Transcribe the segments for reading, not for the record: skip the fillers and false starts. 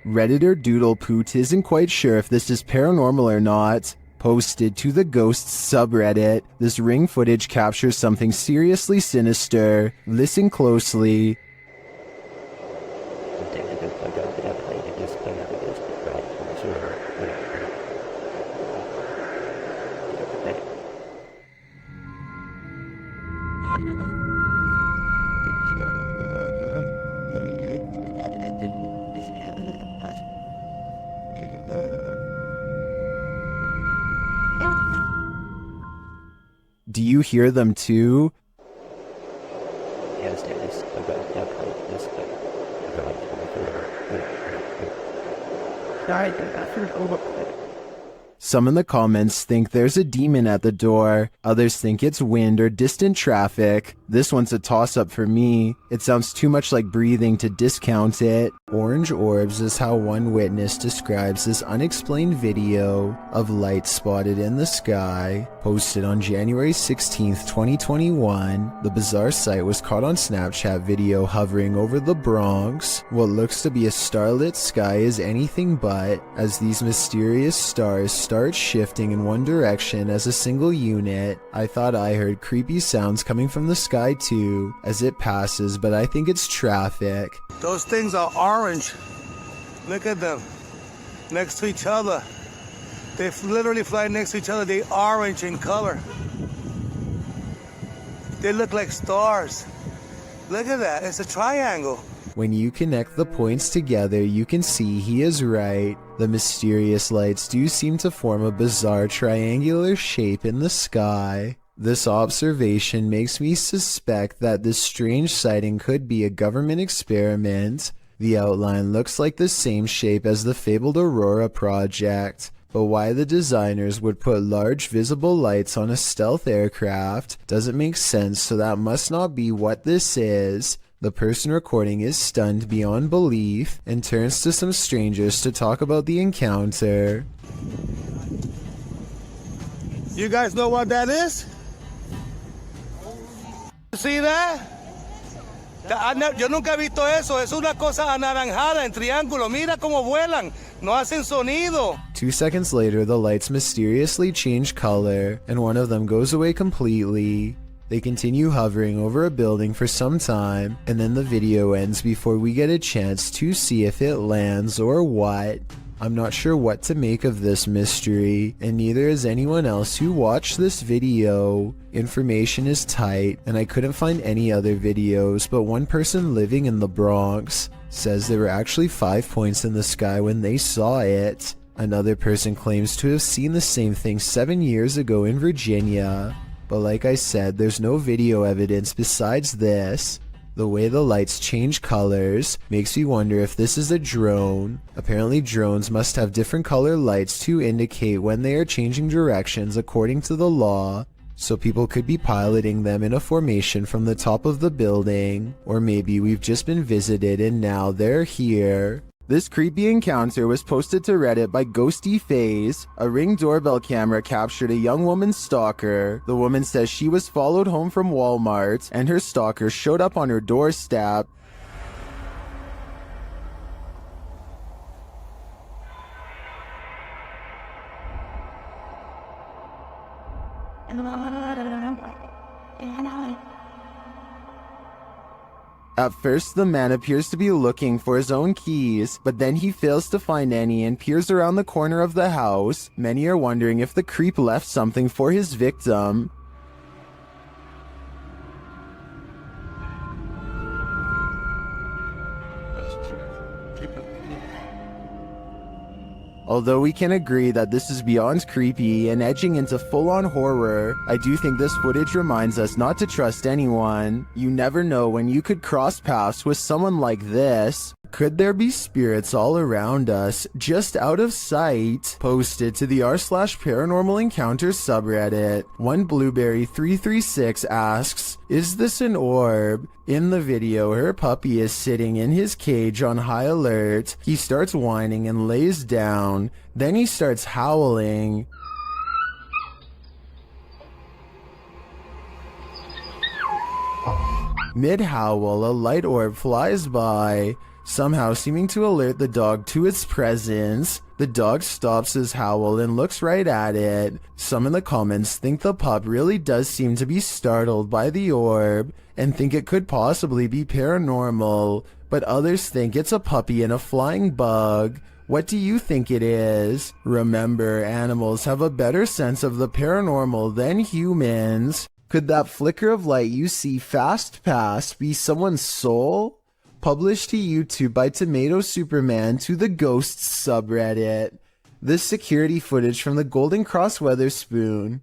Redditor Doodlepoot isn't quite sure if this is paranormal or not. Posted to the Ghosts subreddit, this ring footage captures something seriously sinister. Listen closely. Do you hear them too? Some in the comments think there's a demon at the door, others think it's wind or distant traffic. This one's a toss-up for me. It sounds too much like breathing to discount it. Orange orbs is how one witness describes this unexplained video of light spotted in the sky. Posted on January 16th, 2021, the bizarre sight was caught on Snapchat video hovering over the Bronx. What looks to be a starlit sky is anything but, as these mysterious stars start shifting in one direction as a single unit. I thought I heard creepy sounds coming from the sky too, as it passes, but I think it's traffic. Those things are orange. Look at them. Next to each other. They literally fly next to each other. They're orange in color. They look like stars. Look at that. It's a triangle. When you connect the points together, you can see he is right. The mysterious lights do seem to form a bizarre triangular shape in the sky. This observation makes me suspect that this strange sighting could be a government experiment. The outline looks like the same shape as the fabled Aurora project, but why the designers would put large visible lights on a stealth aircraft doesn't make sense, so that must not be what this is. The person recording is stunned beyond belief and turns to some strangers to talk about the encounter. You guys know what that is? See that? Yo nunca he visto eso. Es una cosa anaranjada en triángulo. Mira cómo vuelan. No hacen sonido. 2 seconds later, the lights mysteriously change color, and one of them goes away completely. They continue hovering over a building for some time, and then the video ends before we get a chance to see if it lands or what. I'm not sure what to make of this mystery, and neither is anyone else who watched this video. Information is tight, and I couldn't find any other videos, but one person living in the Bronx says there were actually 5 points in the sky when they saw it. Another person claims to have seen the same thing 7 years ago in Virginia. But like I said, there's no video evidence besides this. The way the lights change colors makes me wonder if this is a drone. Apparently drones must have different color lights to indicate when they are changing directions according to the law. So people could be piloting them in a formation from the top of the building. Or maybe we've just been visited and now they're here. This creepy encounter was posted to Reddit by Ghosty Phase. A Ring doorbell camera captured a young woman's stalker. The woman says she was followed home from Walmart, and her stalker showed up on her doorstep. At first, the man appears to be looking for his own keys, but then he fails to find any and peers around the corner of the house. Many are wondering if the creep left something for his victim. Although we can agree that this is beyond creepy and edging into full-on horror, I do think this footage reminds us not to trust anyone. You never know when you could cross paths with someone like this. Could there be spirits all around us, just out of sight? Posted to the r/paranormal encounters subreddit. One Blueberry336 asks, is this an orb? In the video, her puppy is sitting in his cage on high alert. He starts whining and lays down. Then he starts howling. Mid-howl, a light orb flies by. somehow seeming to alert the dog to its presence. The dog stops his howl and looks right at it. Some in the comments think the pup really does seem to be startled by the orb and think it could possibly be paranormal, but others think it's a puppy and a flying bug. What do you think it is? Remember, animals have a better sense of the paranormal than humans. Could that flicker of light you see fast past be someone's soul? Published to YouTube by Tomato Superman to the Ghosts subreddit. This security footage from the Golden Cross Weatherspoon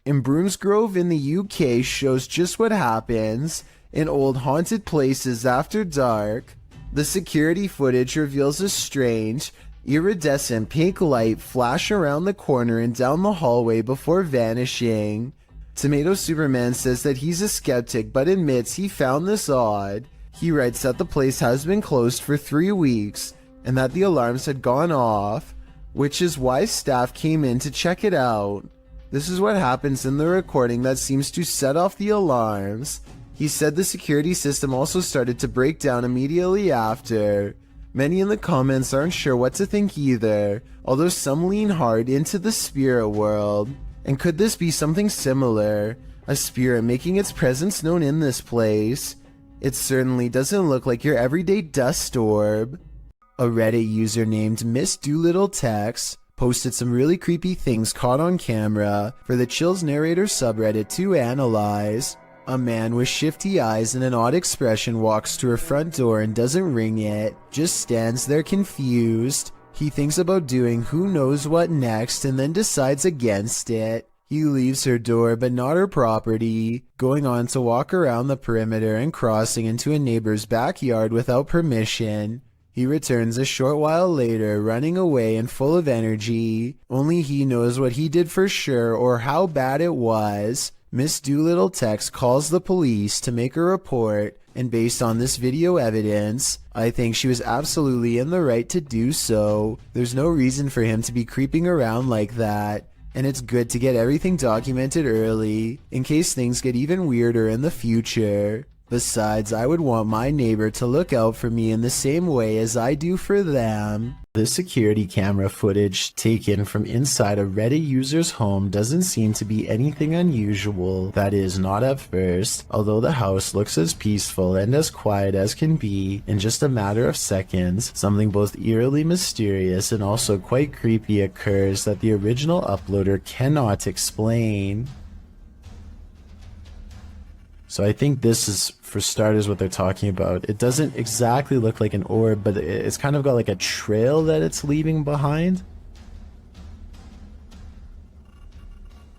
in Broomsgrove in the UK shows just what happens in old haunted places after dark. The security footage reveals a strange, iridescent pink light flash around the corner and down the hallway before vanishing. Tomato Superman says that he's a skeptic but admits he found this odd. He writes that the place has been closed for 3 weeks and that the alarms had gone off, which is why staff came in to check it out. This is what happens in the recording that seems to set off the alarms. He said the security system also started to break down immediately after. Many in the comments aren't sure what to think either, although some lean hard into the spirit world. And could this be something similar? A spirit making its presence known in this place? It certainly doesn't look like your everyday dust orb. A Reddit user named Miss Doolittle Tex posted some really creepy things caught on camera for the Chills Narrator subreddit to analyze. A man with shifty eyes and an odd expression walks to her front door and doesn't ring it, just stands there confused. He thinks about doing who knows what next and then decides against it. He leaves her door but not her property, going on to walk around the perimeter and crossing into a neighbor's backyard without permission. He returns a short while later, running away and full of energy. Only he knows what he did for sure or how bad it was. Miss Doolittle Tex calls the police to make a report, and based on this video evidence, I think she was absolutely in the right to do so. There's no reason for him to be creeping around like that. And it's good to get everything documented early, in case things get even weirder in the future. Besides, I would want my neighbor to look out for me in the same way as I do for them. This security camera footage taken from inside a Reddit user's home doesn't seem to be anything unusual, that is, not at first, although the house looks as peaceful and as quiet as can be. In just a matter of seconds, something both eerily mysterious and also quite creepy occurs that the original uploader cannot explain. So I think this is, for starters, what they're talking about. It doesn't exactly look like an orb, but it's kind of got like a trail that it's leaving behind.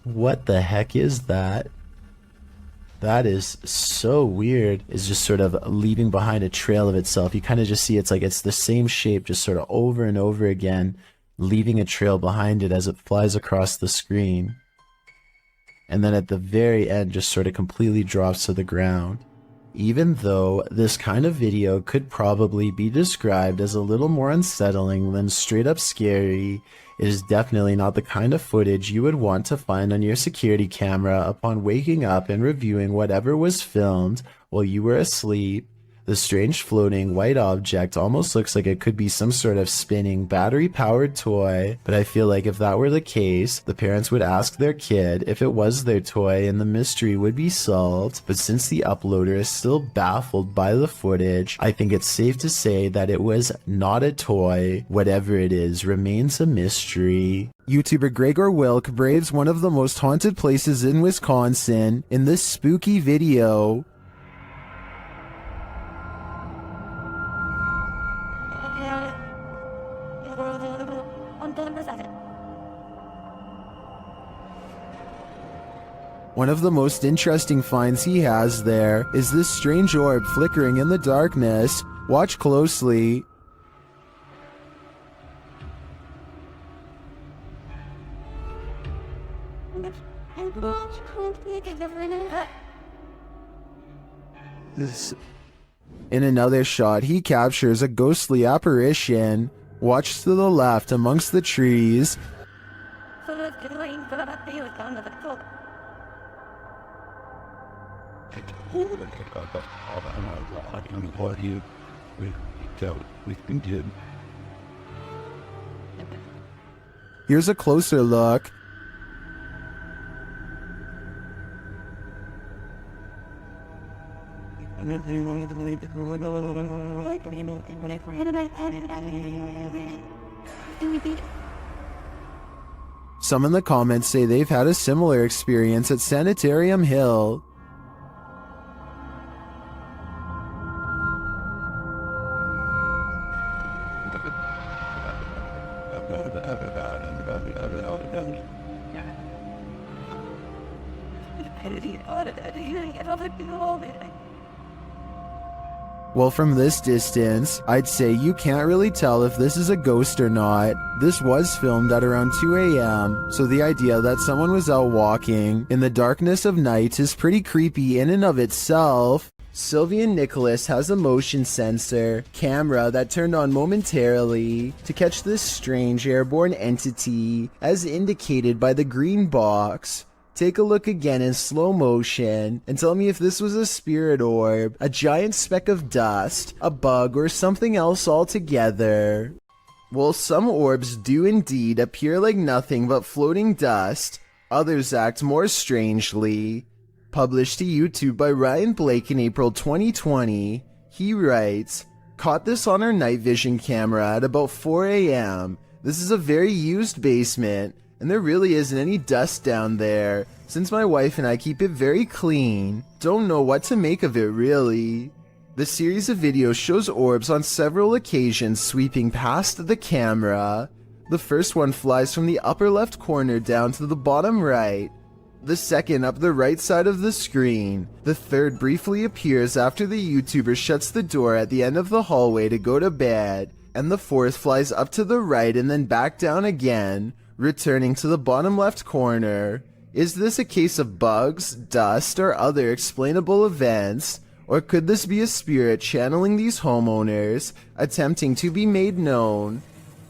What the heck is that? That is so weird. It's just sort of leaving behind a trail of itself. You kind of just see it's like it's the same shape, just sort of over and over again, leaving a trail behind it as it flies across the screen. And then at the very end just sort of completely drops to the ground. Even though this kind of video could probably be described as a little more unsettling than straight up scary, it is definitely not the kind of footage you would want to find on your security camera upon waking up and reviewing whatever was filmed while you were asleep. The strange floating white object almost looks like it could be some sort of spinning battery-powered toy, but I feel like if that were the case, the parents would ask their kid if it was their toy and the mystery would be solved. But since the uploader is still baffled by the footage, I think it's safe to say that it was not a toy. Whatever it is remains a mystery. YouTuber Gregor Wilk braves one of the most haunted places in Wisconsin in this spooky video. One of the most interesting finds he has there is this strange orb flickering in the darkness. Watch closely. In another shot, he captures a ghostly apparition. Watch to the left amongst the trees. Here's a closer look. Some in the comments say they've had a similar experience at Sanitarium Hill. Well, from this distance, I'd say you can't really tell if this is a ghost or not. This was filmed at around 2 a.m., so the idea that someone was out walking in the darkness of night is pretty creepy in and of itself. Sylvian Nicholas has a motion sensor camera that turned on momentarily to catch this strange airborne entity, as indicated by the green box. Take a look again in slow motion and tell me if this was a spirit orb, a giant speck of dust, a bug, or something else altogether. Well, some orbs do indeed appear like nothing but floating dust. Others act more strangely. Published to YouTube by Ryan Blake in April 2020, he writes, "Caught this on our night vision camera at about 4 a.m. This is a very used basement, and there really isn't any dust down there, since my wife and I keep it very clean. Don't know what to make of it really." The series of videos shows orbs on several occasions sweeping past the camera. The first one flies from the upper left corner down to the bottom right. The second up the right side of the screen. The third briefly appears after the YouTuber shuts the door at the end of the hallway to go to bed. And the fourth flies up to the right and then back down again, returning to the bottom left corner. Is this a case of bugs, dust, or other explainable events? Or could this be a spirit channeling these homeowners, attempting to be made known?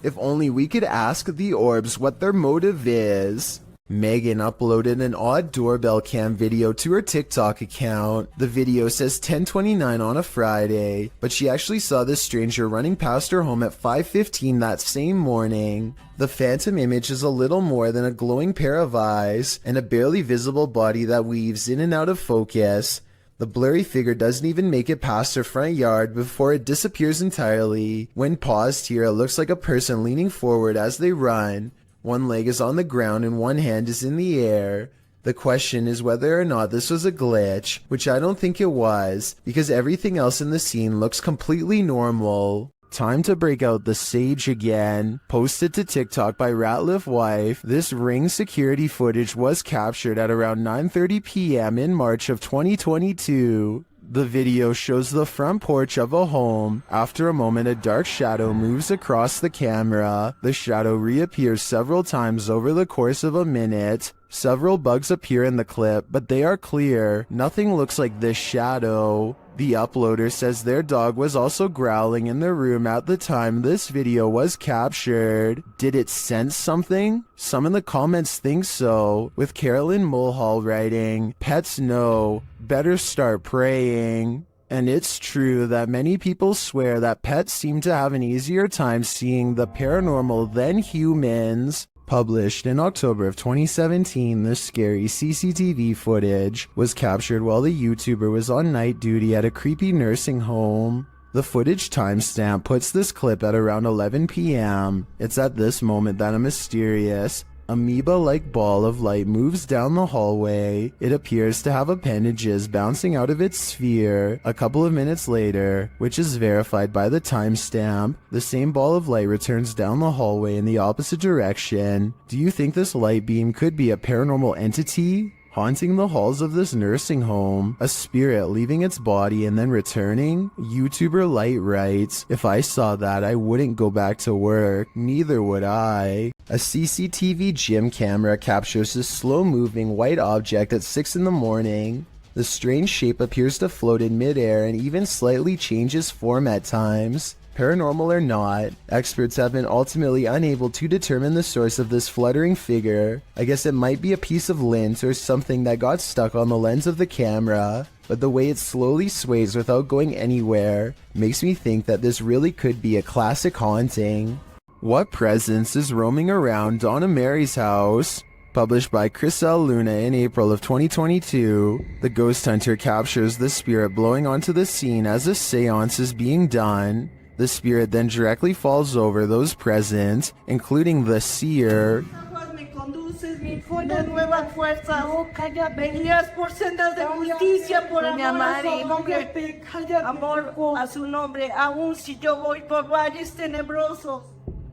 If only we could ask the orbs what their motive is. Megan uploaded an odd doorbell cam video to her TikTok account. The video says 10:29 on a Friday, but she actually saw this stranger running past her home at 5:15 that same morning. The phantom image is a little more than a glowing pair of eyes and a barely visible body that weaves in and out of focus. The blurry figure doesn't even make it past her front yard before it disappears entirely. When paused here, it looks like a person leaning forward as they run. One leg is on the ground and one hand is in the air. The question is whether or not this was a glitch, which I don't think it was, because everything else in the scene looks completely normal. Time to break out the sage again. Posted to TikTok by Ratliff Wife, this Ring security footage was captured at around 9:30 p.m. in March of 2022. The video shows the front porch of a home. After a moment, a dark shadow moves across the camera. The shadow reappears several times over the course of a minute. Several bugs appear in the clip, but they are clear. Nothing looks like this shadow. The uploader says their dog was also growling in the room at the time this video was captured. Did it sense something? Some in the comments think so, with Carolyn Mulhall writing, "Pets know, better start praying." And it's true that many people swear that pets seem to have an easier time seeing the paranormal than humans. Published in October of 2017, this scary CCTV footage was captured while the YouTuber was on night duty at a creepy nursing home. The footage timestamp puts this clip at around 11 p.m. It's at this moment that a mysterious, amoeba-like ball of light moves down the hallway. It appears to have appendages bouncing out of its sphere. A couple of minutes later, which is verified by the timestamp, the same ball of light returns down the hallway in the opposite direction. Do you think this light beam could be a paranormal entity haunting the halls of this nursing home? A spirit leaving its body and then returning? YouTuber Light writes, "If I saw that, I wouldn't go back to work. Neither would I." A CCTV gym camera captures this slow-moving white object at 6 in the morning. The strange shape appears to float in midair and even slightly changes form at times. Paranormal or not, experts have been ultimately unable to determine the source of this fluttering figure. I guess it might be a piece of lint or something that got stuck on the lens of the camera, but the way it slowly sways without going anywhere makes me think that this really could be a classic haunting. What presence is roaming around Donna Mary's house? Published by Chris L. Luna in April of 2022, the ghost hunter captures the spirit blowing onto the scene as a seance is being done. The spirit then directly falls over those present, including the seer.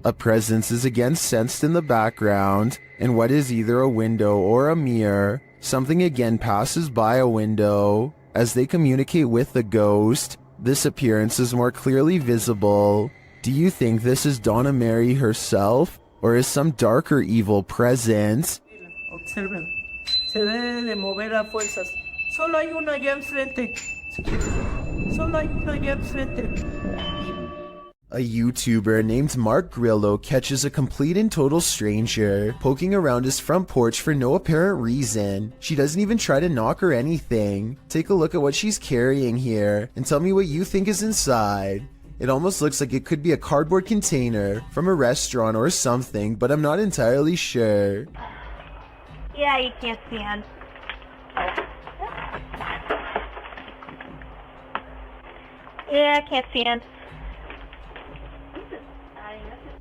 A presence is again sensed in the background, and what is either a window or a mirror, something again passes by a window. As they communicate with the ghost, this appearance is more clearly visible. Do you think this is Donna Mary herself, or is some darker evil present? Observen, se debe de mover a fuerzas. Solo hay uno allá enfrente. Solo hay uno allá enfrente. A YouTuber named Mark Grillo catches a complete and total stranger poking around his front porch for no apparent reason. She doesn't even try to knock or anything. Take a look at what she's carrying here and tell me what you think is inside. It almost looks like it could be a cardboard container from a restaurant or something, but I'm not entirely sure. Yeah, you can't see him. Yeah, I can't see him.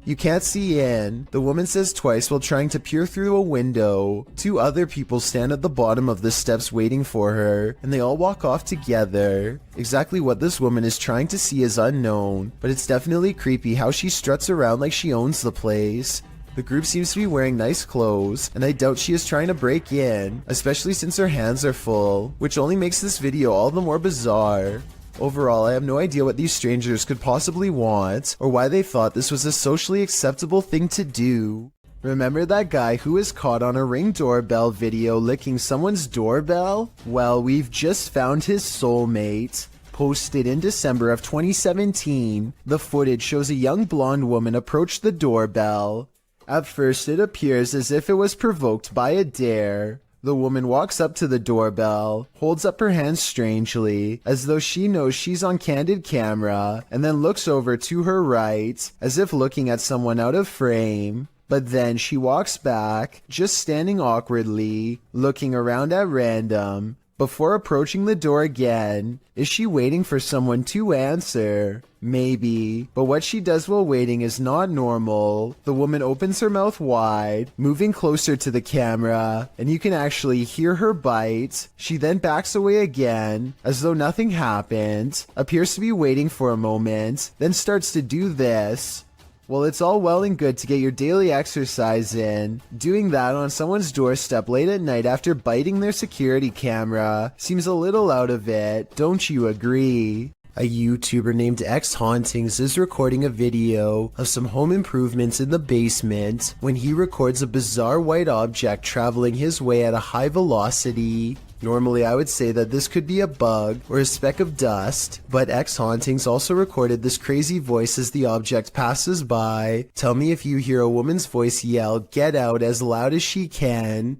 You can't see in, the woman says twice while trying to peer through a window. Two other people stand at the bottom of the steps waiting for her, and they all walk off together. Exactly what this woman is trying to see is unknown, but it's definitely creepy how she struts around like she owns the place. The group seems to be wearing nice clothes, and I doubt she is trying to break in, especially since her hands are full, which only makes this video all the more bizarre. Overall, I have no idea what these strangers could possibly want, or why they thought this was a socially acceptable thing to do. Remember that guy who was caught on a Ring doorbell video licking someone's doorbell? Well, we've just found his soulmate. Posted in December of 2017, the footage shows a young blonde woman approach the doorbell. At first, it appears as if it was provoked by a dare. The woman walks up to the doorbell, holds up her hands strangely, as though she knows she's on candid camera, and then looks over to her right, as if looking at someone out of frame. But then she walks back, just standing awkwardly, looking around at random, before approaching the door again. Is she waiting for someone to answer? Maybe, but what she does while waiting is not normal. The woman opens her mouth wide, moving closer to the camera, and you can actually hear her bite. She then backs away again, as though nothing happened, appears to be waiting for a moment, then starts to do this. Well, it's all well and good to get your daily exercise in. Doing that on someone's doorstep late at night after biting their security camera seems a little out of it, don't you agree? A YouTuber named X Hauntings is recording a video of some home improvements in the basement when he records a bizarre white object traveling his way at a high velocity. Normally I would say that this could be a bug or a speck of dust, but X Hauntings also recorded this crazy voice as the object passes by. Tell me if you hear a woman's voice yell, "Get out," as loud as she can.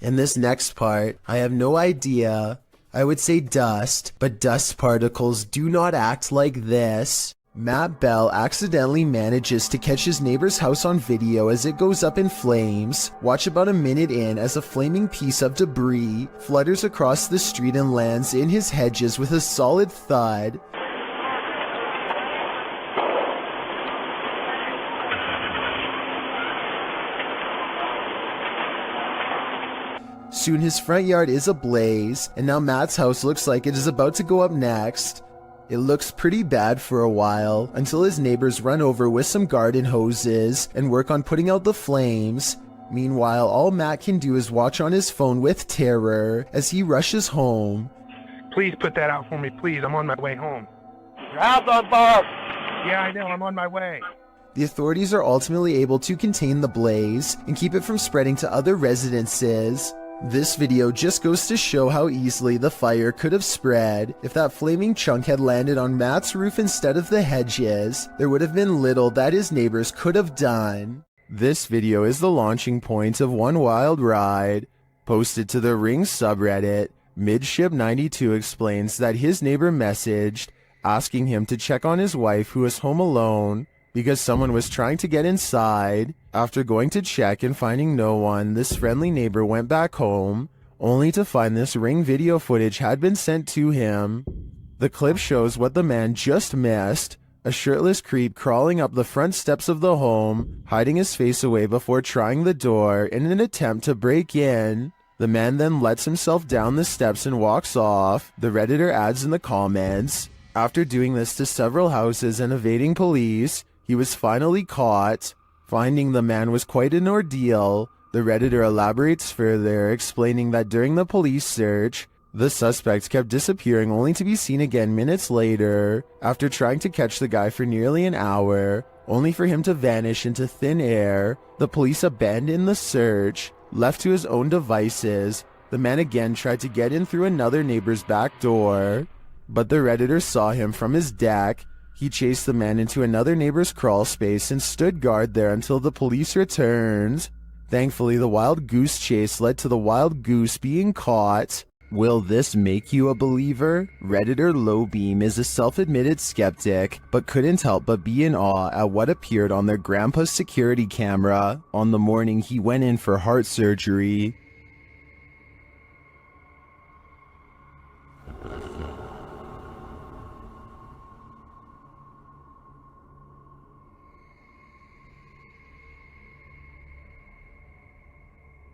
In this next part, I have no idea. I would say dust, but dust particles do not act like this. Matt Bell accidentally manages to catch his neighbor's house on video as it goes up in flames. Watch about a minute in as a flaming piece of debris flutters across the street and lands in his hedges with a solid thud. Soon his front yard is ablaze, and now Matt's house looks like it is about to go up next. It looks pretty bad for a while, until his neighbors run over with some garden hoses and work on putting out the flames. Meanwhile, all Matt can do is watch on his phone with terror as he rushes home. Please put that out for me, please. I'm on my way home. Grab the bar. Yeah, I know. I'm on my way. The authorities are ultimately able to contain the blaze and keep it from spreading to other residences. This video just goes to show how easily the fire could have spread. If that flaming chunk had landed on Matt's roof instead of the hedges, there would have been little that his neighbors could have done. This video is the launching point of one wild ride. Posted to the Ring subreddit, Midship92 explains that his neighbor messaged asking him to check on his wife who was home alone because someone was trying to get inside. After going to check and finding no one, this friendly neighbor went back home, only to find this Ring video footage had been sent to him. The clip shows what the man just missed, a shirtless creep crawling up the front steps of the home, hiding his face away before trying the door in an attempt to break in. The man then lets himself down the steps and walks off. The Redditor adds in the comments, after doing this to several houses and evading police, he was finally caught. Finding the man was quite an ordeal. The Redditor elaborates further, explaining that during the police search, the suspect kept disappearing only to be seen again minutes later, after trying to catch the guy for nearly an hour, only for him to vanish into thin air. The police abandoned the search. Left to his own devices, the man again tried to get in through another neighbor's back door, but the Redditor saw him from his deck. He chased the man into another neighbor's crawl space and stood guard there until the police returned. Thankfully, the wild goose chase led to the wild goose being caught. Will this make you a believer? Redditor Lowbeam is a self-admitted skeptic, but couldn't help but be in awe at what appeared on their grandpa's security camera on the morning he went in for heart surgery.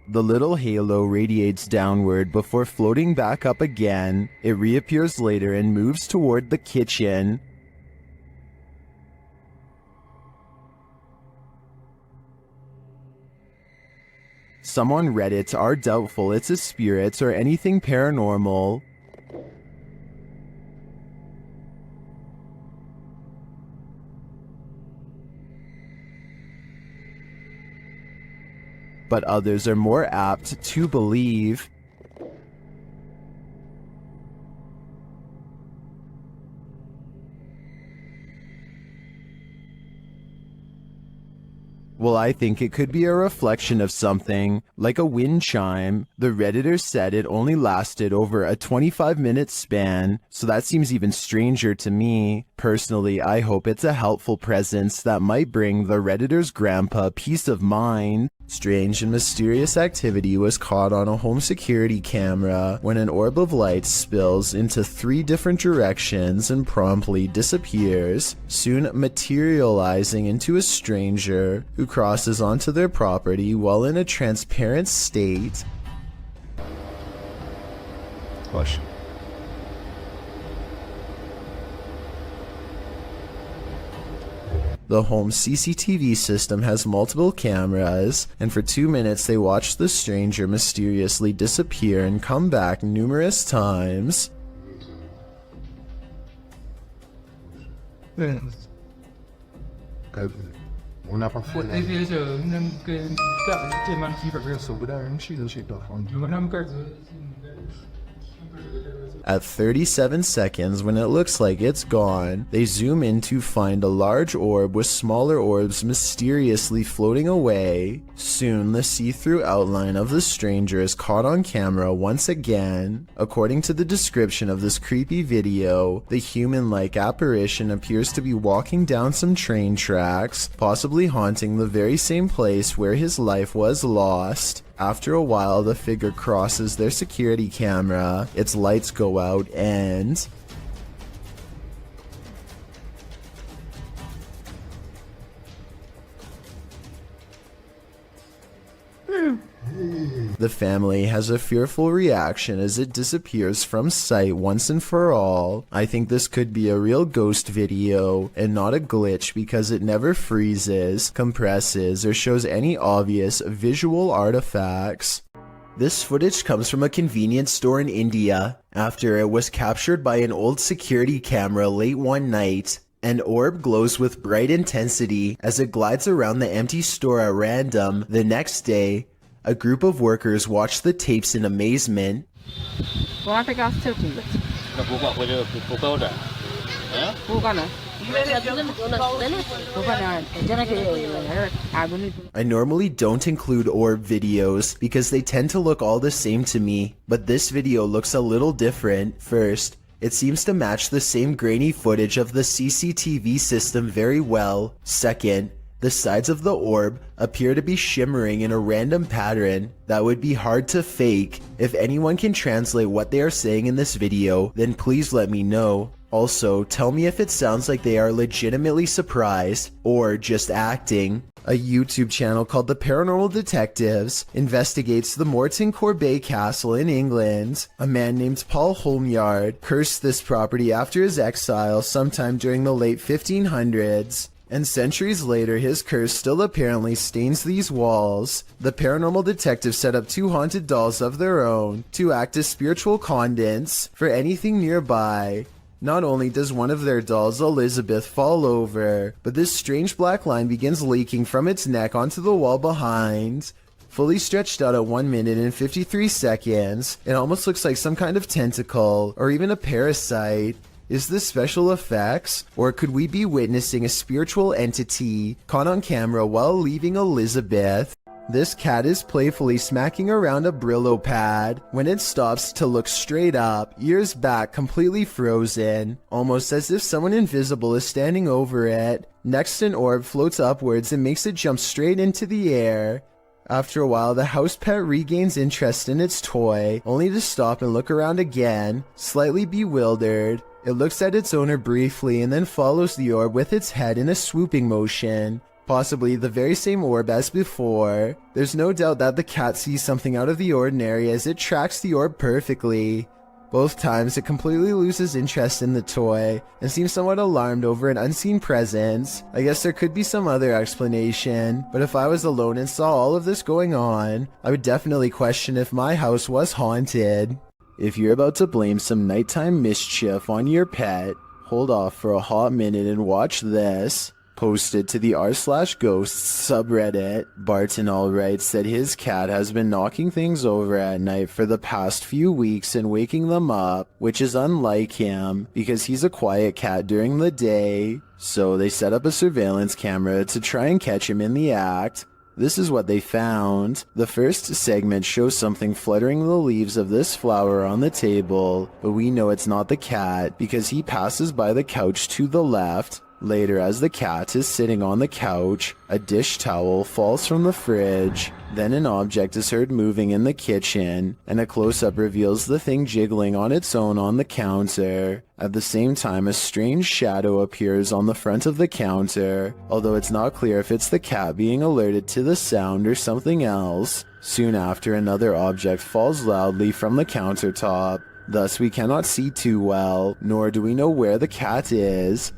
The little halo radiates downward before floating back up again. It reappears later and moves toward the kitchen. Some on Reddit are doubtful it's a spirit or anything paranormal. But others are more apt to believe. Well, I think it could be a reflection of something, like a wind chime. The Redditor said it only lasted over a 25-minute span, so that seems even stranger to me. Personally, I hope it's a helpful presence that might bring the Redditor's grandpa peace of mind. Strange and mysterious activity was caught on a home security camera when an orb of light spills into 3 different directions and promptly disappears, soon materializing into a stranger who crosses onto their property while in a transparent state. Question. The home CCTV system has multiple cameras, and for 2 minutes they watch the stranger mysteriously disappear and come back numerous times. On n'a pas foi. At 37 seconds, when it looks like it's gone, they zoom in to find a large orb with smaller orbs mysteriously floating away. Soon, the see-through outline of the stranger is caught on camera once again. According to the description of this creepy video, the human-like apparition appears to be walking down some train tracks, possibly haunting the very same place where his life was lost. After a while, the figure crosses their security camera, its lights go out, and the family has a fearful reaction as it disappears from sight once and for all. I think this could be a real ghost video and not a glitch because it never freezes, compresses, or shows any obvious visual artifacts. This footage comes from a convenience store in India after it was captured by an old security camera late one night. An orb glows with bright intensity as it glides around the empty store at random. The next day, A group of workers watch the tapes in amazement. I normally don't include orb videos because they tend to look all the same to me, but this video looks a little different. First, it seems to match the same grainy footage of the CCTV system very well. Second, the sides of the orb appear to be shimmering in a random pattern that would be hard to fake. If anyone can translate what they are saying in this video, then please let me know. Also, tell me if it sounds like they are legitimately surprised or just acting. A YouTube channel called The Paranormal Detectives investigates the Morton Corbet Castle in England. A man named Paul Holmyard cursed this property after his exile sometime during the late 1500s. And centuries later, his curse still apparently stains these walls. The paranormal detectives set up 2 haunted dolls of their own to act as spiritual conduits for anything nearby. Not only does one of their dolls, Elizabeth, fall over, but this strange black line begins leaking from its neck onto the wall behind. Fully stretched out at 1 minute and 53 seconds, it almost looks like some kind of tentacle or even a parasite. Is this special effects, or could we be witnessing a spiritual entity caught on camera while leaving Elizabeth? This cat is playfully smacking around a Brillo pad when it stops to look straight up, ears back completely frozen, almost as if someone invisible is standing over it. Next, an orb floats upwards and makes it jump straight into the air. After a while, the house pet regains interest in its toy, only to stop and look around again, slightly bewildered. It looks at its owner briefly and then follows the orb with its head in a swooping motion, possibly the very same orb as before. There's no doubt that the cat sees something out of the ordinary as it tracks the orb perfectly. Both times it completely loses interest in the toy and seems somewhat alarmed over an unseen presence. I guess there could be some other explanation, but if I was alone and saw all of this going on, I would definitely question if my house was haunted. If you're about to blame some nighttime mischief on your pet, hold off for a hot minute and watch this. Posted to the r/ghosts subreddit, Barton Alright said his cat has been knocking things over at night for the past few weeks and waking them up, which is unlike him because he's a quiet cat during the day. So they set up a surveillance camera to try and catch him in the act. This is what they found. The first segment shows something fluttering the leaves of this flower on the table, but we know it's not the cat because he passes by the couch to the left. Later, as the cat is sitting on the couch, a dish towel falls from the fridge. Then an object is heard moving in the kitchen, and a close-up reveals the thing jiggling on its own on the counter. At the same time, a strange shadow appears on the front of the counter, although it's not clear if it's the cat being alerted to the sound or something else. Soon after, another object falls loudly from the countertop. Thus, we cannot see too well, nor do we know where the cat is.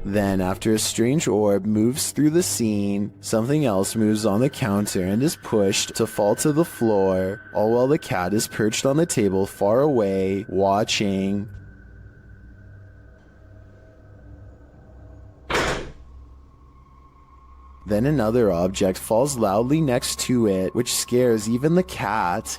Then, after a strange orb moves through the scene, something else moves on the counter and is pushed to fall to the floor, all while the cat is perched on the table far away, watching. Then another object falls loudly next to it, which scares even the cat.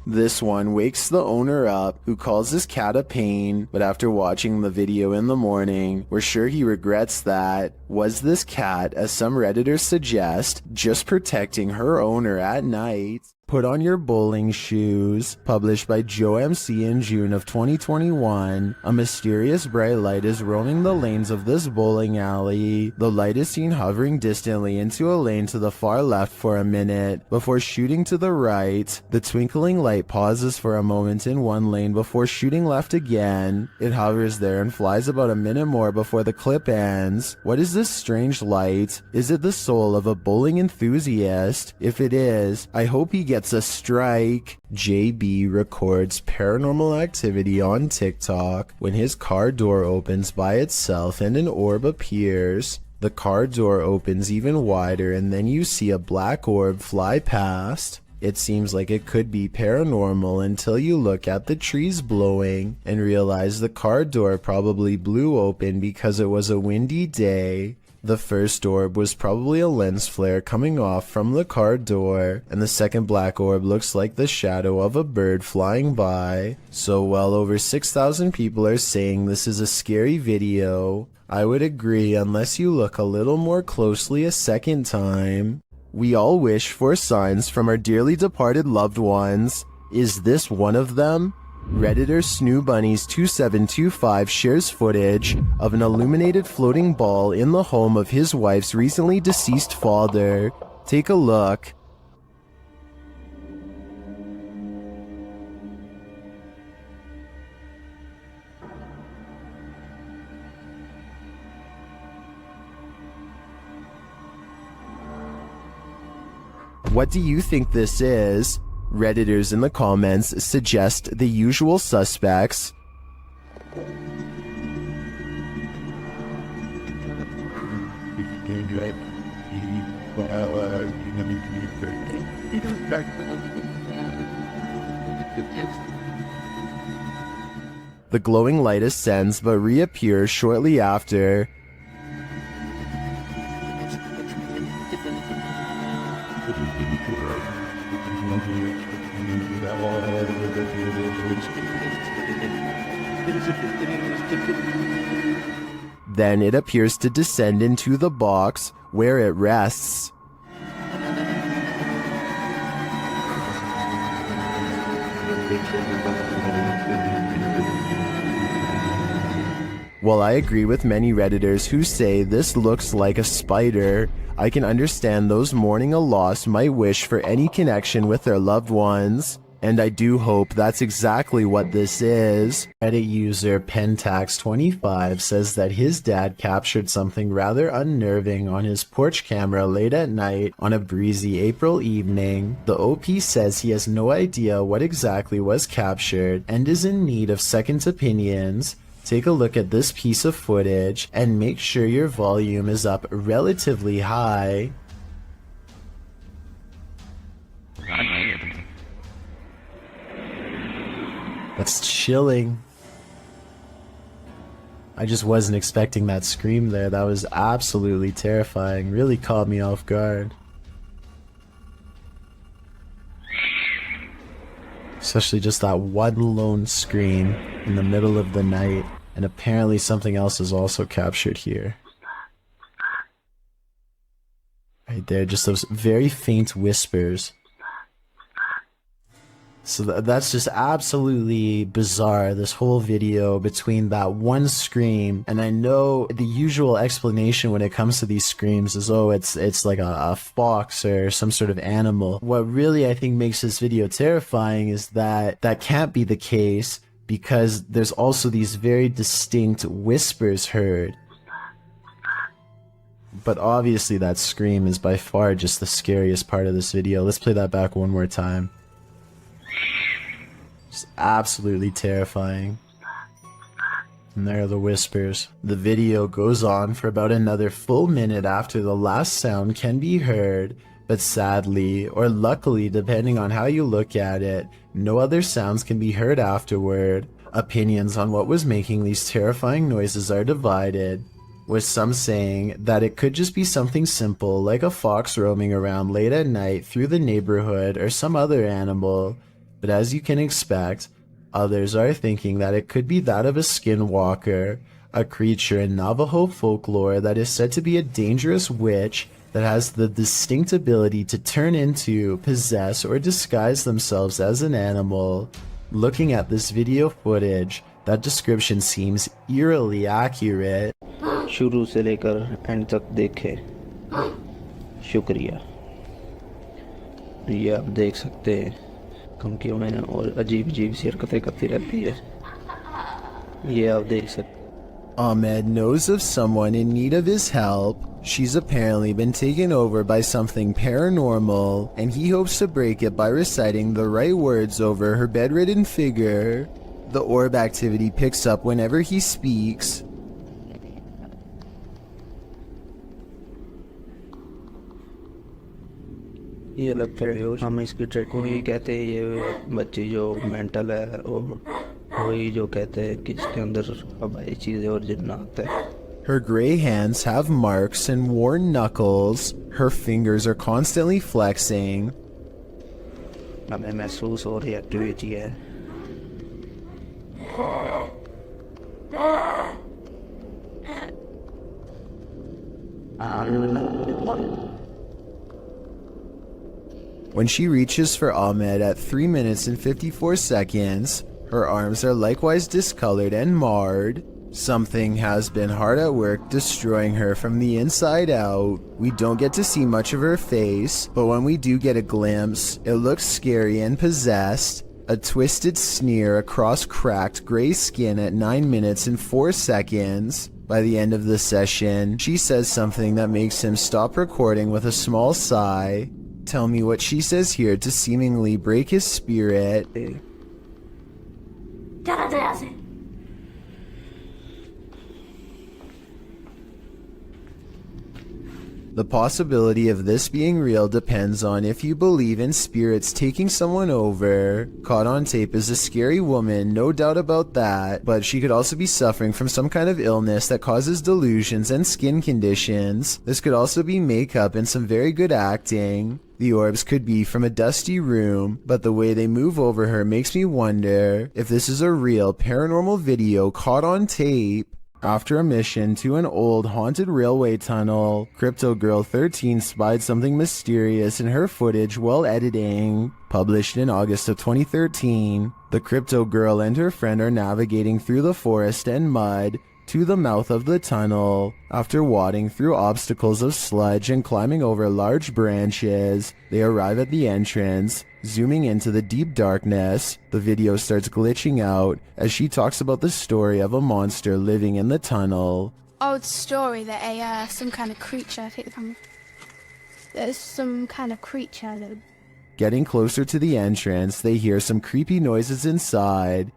This one wakes the owner up, who calls his cat a pain, but after watching the video in the morning, we're sure he regrets that. Was this cat, as some Redditors suggest, just protecting her owner at night? Put on your bowling shoes. Published by Joe MC in June of 2021, a mysterious bright light is roaming the lanes of this bowling alley. The light is seen hovering distantly into a lane to the far left for a minute, before shooting to the right. The twinkling light pauses for a moment in one lane before shooting left again. It hovers there and flies about a minute more before the clip ends. What is this strange light? Is it the soul of a bowling enthusiast? If it is, I hope he gets a strike. JB records paranormal activity on TikTok when his car door opens by itself and an orb appears. The car door opens even wider and then you see a black orb fly past. It seems like it could be paranormal until you look at the trees blowing and realize the car door probably blew open because it was a windy day. The first orb was probably a lens flare coming off from the car door, and the second black orb looks like the shadow of a bird flying by. So well over 6,000 people are saying this is a scary video. I would agree unless you look a little more closely a second time. We all wish for signs from our dearly departed loved ones. Is this one of them? Redditor SnooBunnies2725 shares footage of an illuminated floating ball in the home of his wife's recently deceased father. Take a look. What do you think this is? Redditors in the comments suggest the usual suspects. The glowing light ascends but reappears shortly after. Then it appears to descend into the box where it rests. While I agree with many Redditors who say this looks like a spider, I can understand those mourning a loss might wish for any connection with their loved ones. And I do hope that's exactly what this is. Reddit user Pentax25 says that his dad captured something rather unnerving on his porch camera late at night on a breezy April evening. The OP says he has no idea what exactly was captured and is in need of second opinions. Take a look at this piece of footage and make sure your volume is up relatively high. That's chilling. I just wasn't expecting that scream there. That was absolutely terrifying. Really caught me off guard. Especially just that one lone scream in the middle of the night. And apparently something else is also captured here. Right there, just those very faint whispers. So that's just absolutely bizarre, this whole video between that one scream, and I know the usual explanation when it comes to these screams is, oh, it's like a fox or some sort of animal. What really I think makes this video terrifying is that that can't be the case, because there's also these very distinct whispers heard. But obviously that scream is by far just the scariest part of this video. Let's play that back one more time. It's absolutely terrifying. And there are the whispers. The video goes on for about another full minute after the last sound can be heard, but sadly, or luckily depending on how you look at it, no other sounds can be heard afterward. Opinions on what was making these terrifying noises are divided, with some saying that it could just be something simple like a fox roaming around late at night through the neighborhood or some other animal. But as you can expect, others are thinking that it could be that of a skinwalker, a creature in Navajo folklore that is said to be a dangerous witch that has the distinct ability to turn into, possess, or disguise themselves as an animal. Looking at this video footage, that description seems eerily accurate. शुरू से लेकर and तक देखें, शुक्रिया। ये आप देख सकते हैं धमकियों में और अजीब अजीब सी हरकतें करती रहती है, ये आप देख सकते हैं। Ahmed knows of someone in need of his help. She's apparently been taken over by something paranormal, and he hopes to break it by reciting the right words over her bedridden figure. The orb activity picks up whenever he speaks. ये लगता है हम इसकी trade को ही कहते हैं। ये बच्ची जो मेंटल है वही जो कहते हैं कि इसके अंदर हवाई चीज़ें और जिन्नात है। Her gray hands have marks and worn knuckles. Her fingers are constantly flexing. हमें महसूस हो रही एक्टिविटी है। When she reaches for Ahmed at 3 minutes and 54 seconds, her arms are likewise discolored and marred. Something has been hard at work destroying her from the inside out. We don't get to see much of her face, but when we do get a glimpse, it looks scary and possessed. A twisted sneer across cracked gray skin at 9 minutes and 4 seconds. By the end of the session, she says something that makes him stop recording with a small sigh. Tell me what she says here to seemingly break his spirit. The possibility of this being real depends on if you believe in spirits taking someone over. Caught on tape is a scary woman, no doubt about that, but she could also be suffering from some kind of illness that causes delusions and skin conditions. This could also be makeup and some very good acting. The orbs could be from a dusty room, but the way they move over her makes me wonder if this is a real paranormal video caught on tape. After a mission to an old haunted railway tunnel, Crypto Girl 13 spied something mysterious in her footage while editing. Published in August of 2013, the Crypto Girl and her friend are navigating through the forest and mud to the mouth of the tunnel. After wading through obstacles of sludge and climbing over large branches, they arrive at the entrance. Zooming into the deep darkness, the video starts glitching out as she talks about the story of a monster living in the tunnel. Old story that some kind of creature, I think there's some kind of creature that... Getting closer to the entrance, they hear some creepy noises inside.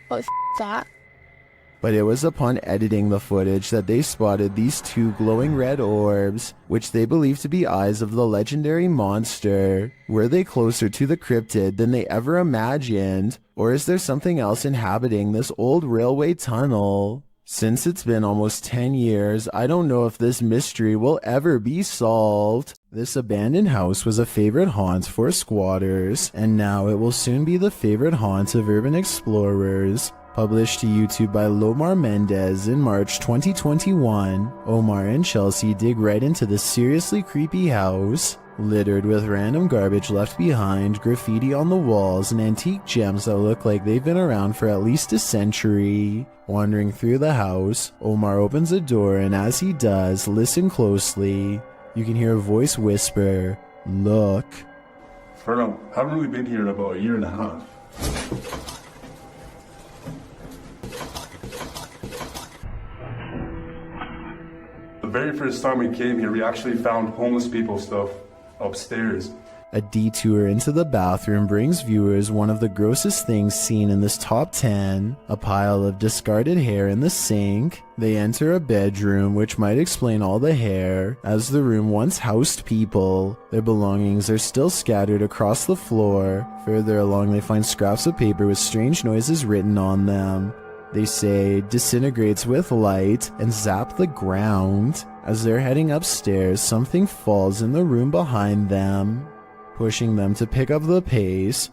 What the that? But it was upon editing the footage that they spotted these two glowing red orbs, which they believe to be eyes of the legendary monster. Were they closer to the cryptid than they ever imagined? Or is there something else inhabiting this old railway tunnel? Since it's been almost 10 years, I don't know if this mystery will ever be solved. This abandoned house was a favorite haunt for squatters, and now it will soon be the favorite haunt of urban explorers. Published to YouTube by Lomar Mendez in March 2021, Omar and Chelsea dig right into this seriously creepy house, littered with random garbage left behind, graffiti on the walls, and antique gems that look like they've been around for at least a century. Wandering through the house, Omar opens a door, and as he does, listen closely. You can hear a voice whisper, "Look." Fernando, haven't really been here in about a year and a half. The very first time we came here, we actually found homeless people stuff upstairs. A detour into the bathroom brings viewers one of the grossest things seen in this top 10, a pile of discarded hair in the sink. They enter a bedroom, which might explain all the hair, as the room once housed people. Their belongings are still scattered across the floor. Further along, they find scraps of paper with strange noises written on them. They say, "disintegrates with light," and zap the ground. As they're heading upstairs, something falls in the room behind them, pushing them to pick up the pace.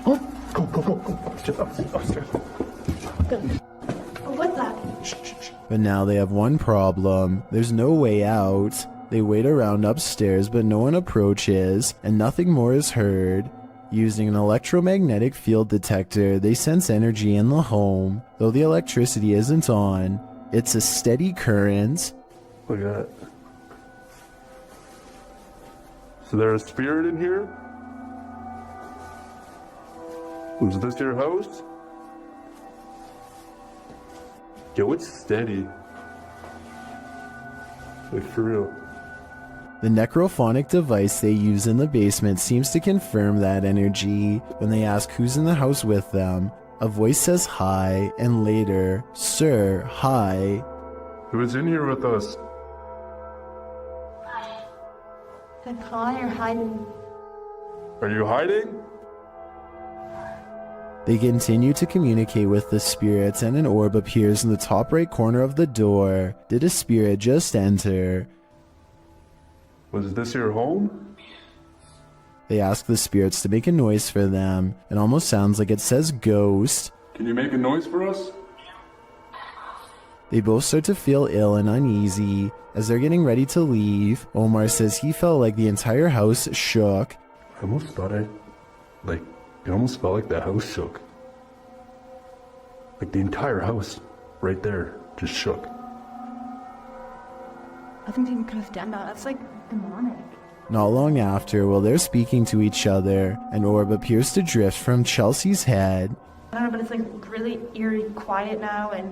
Go. Just upstairs. What's that? But now they have one problem. There's no way out. They wait around upstairs, but no one approaches, and nothing more is heard. Using an electromagnetic field detector, they sense energy in the home. Though the electricity isn't on, it's a steady current. Look at that. So there's a spirit in here? Is this your house? Yo, it's steady. Like, for real. The necrophonic device they use in the basement seems to confirm that energy. When they ask who's in the house with them, A voice says hi, and later, "Sir, hi." Who is in here with us? Hi, you're hiding. Are you hiding? They continue to communicate with the spirits, and an orb appears in the top right corner of the door. Did a spirit just enter? Was this your home? They ask the spirits to make a noise for them. It almost sounds like it says ghost. Can you make a noise for us? They both start to feel ill and uneasy. As they're getting ready to leave, Omar says he felt like the entire house shook. I almost thought it almost felt like the house shook. Like the entire house, right there, just shook. I think you could have done that. That's like demonic. Not long after, while they're speaking to each other, an orb appears to drift from Chelsea's head. I don't know, but it's like really eerie quiet now and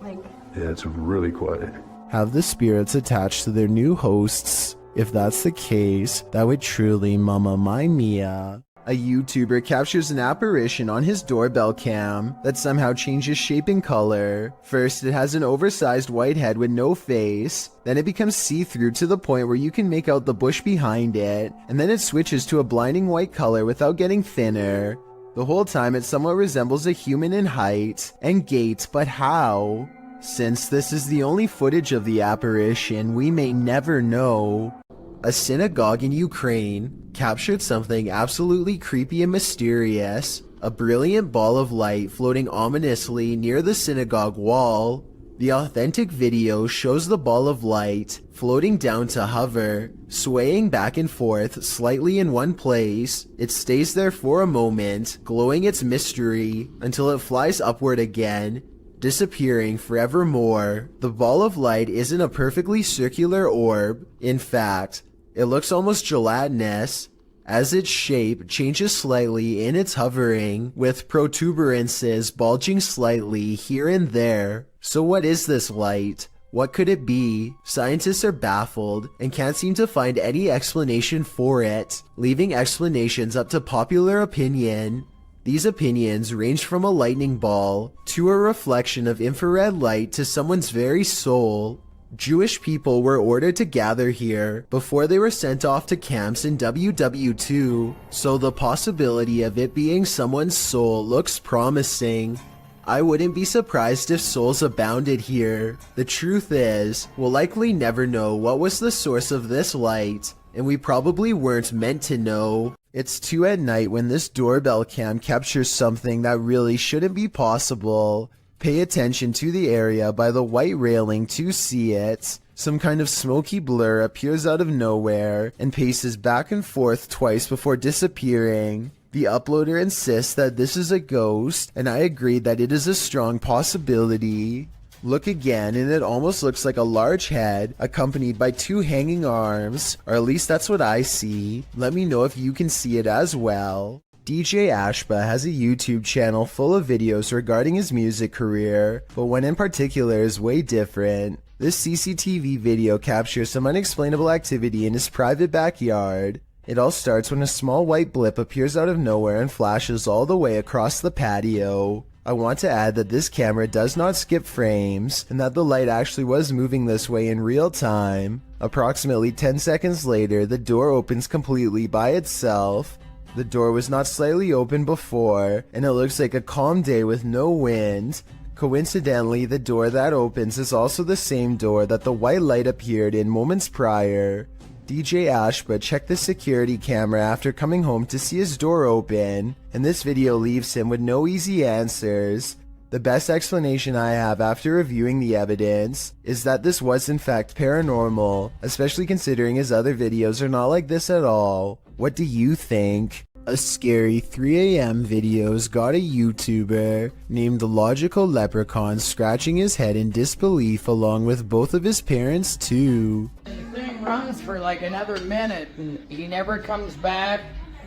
like... Yeah, it's really quiet. Have the spirits attached to their new hosts? If that's the case, that would truly Mamma Mia. A YouTuber captures an apparition on his doorbell cam that somehow changes shape and color. First, it has an oversized white head with no face. Then it becomes see-through to the point where you can make out the bush behind it. And then it switches to a blinding white color without getting thinner. The whole time it somewhat resembles a human in height and gait, but how? Since this is the only footage of the apparition, we may never know. A synagogue in Ukraine captured something absolutely creepy and mysterious. A brilliant ball of light floating ominously near the synagogue wall. The authentic video shows the ball of light floating down to hover, swaying back and forth slightly in one place. It stays there for a moment, glowing its mystery, until it flies upward again, disappearing forevermore. The ball of light isn't a perfectly circular orb. In fact, it looks almost gelatinous, as its shape changes slightly in its hovering, with protuberances bulging slightly here and there. So what is this light? What could it be? Scientists are baffled and can't seem to find any explanation for it, leaving explanations up to popular opinion. These opinions range from a lightning ball to a reflection of infrared light to someone's very soul. Jewish people were ordered to gather here before they were sent off to camps in WW2, so the possibility of it being someone's soul looks promising. I wouldn't be surprised if souls abounded here. The truth is, we'll likely never know what was the source of this light, and we probably weren't meant to know. It's 2 at night when this doorbell cam captures something that really shouldn't be possible. Pay attention to the area by the white railing to see it. Some kind of smoky blur appears out of nowhere and paces back and forth twice before disappearing. The uploader insists that this is a ghost, and I agree that it is a strong possibility. Look again and it almost looks like a large head accompanied by 2 hanging arms, or at least that's what I see. Let me know if you can see it as well. DJ Ashba has a YouTube channel full of videos regarding his music career, but one in particular is way different. This CCTV video captures some unexplainable activity in his private backyard. It all starts when a small white blip appears out of nowhere and flashes all the way across the patio. I want to add that this camera does not skip frames, and that the light actually was moving this way in real time. Approximately 10 seconds later, the door opens completely by itself. The door was not slightly open before, and it looks like a calm day with no wind. Coincidentally, the door that opens is also the same door that the white light appeared in moments prior. DJ Ashba checked the security camera after coming home to see his door open, and this video leaves him with no easy answers. The best explanation I have after reviewing the evidence is that this was in fact paranormal, especially considering his other videos are not like this at all. What do you think? A scary 3 a.m. videos got a YouTuber named the Logical Leprechaun scratching his head in disbelief along with both of his parents too. The thing runs for like another minute and he never comes back.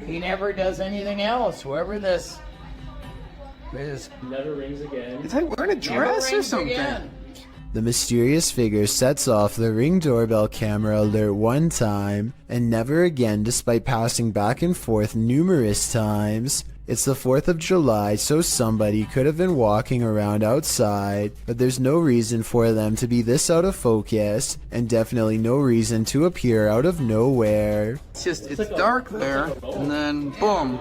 He never does anything else. Whoever this is. Never rings again. Is that wearing a dress or something? Again. The mysterious figure sets off the Ring doorbell camera alert one time and never again, despite passing back and forth numerous times. It's the 4th of July, so somebody could have been walking around outside, but there's no reason for them to be this out of focus, and definitely no reason to appear out of nowhere. It's dark there, and then boom,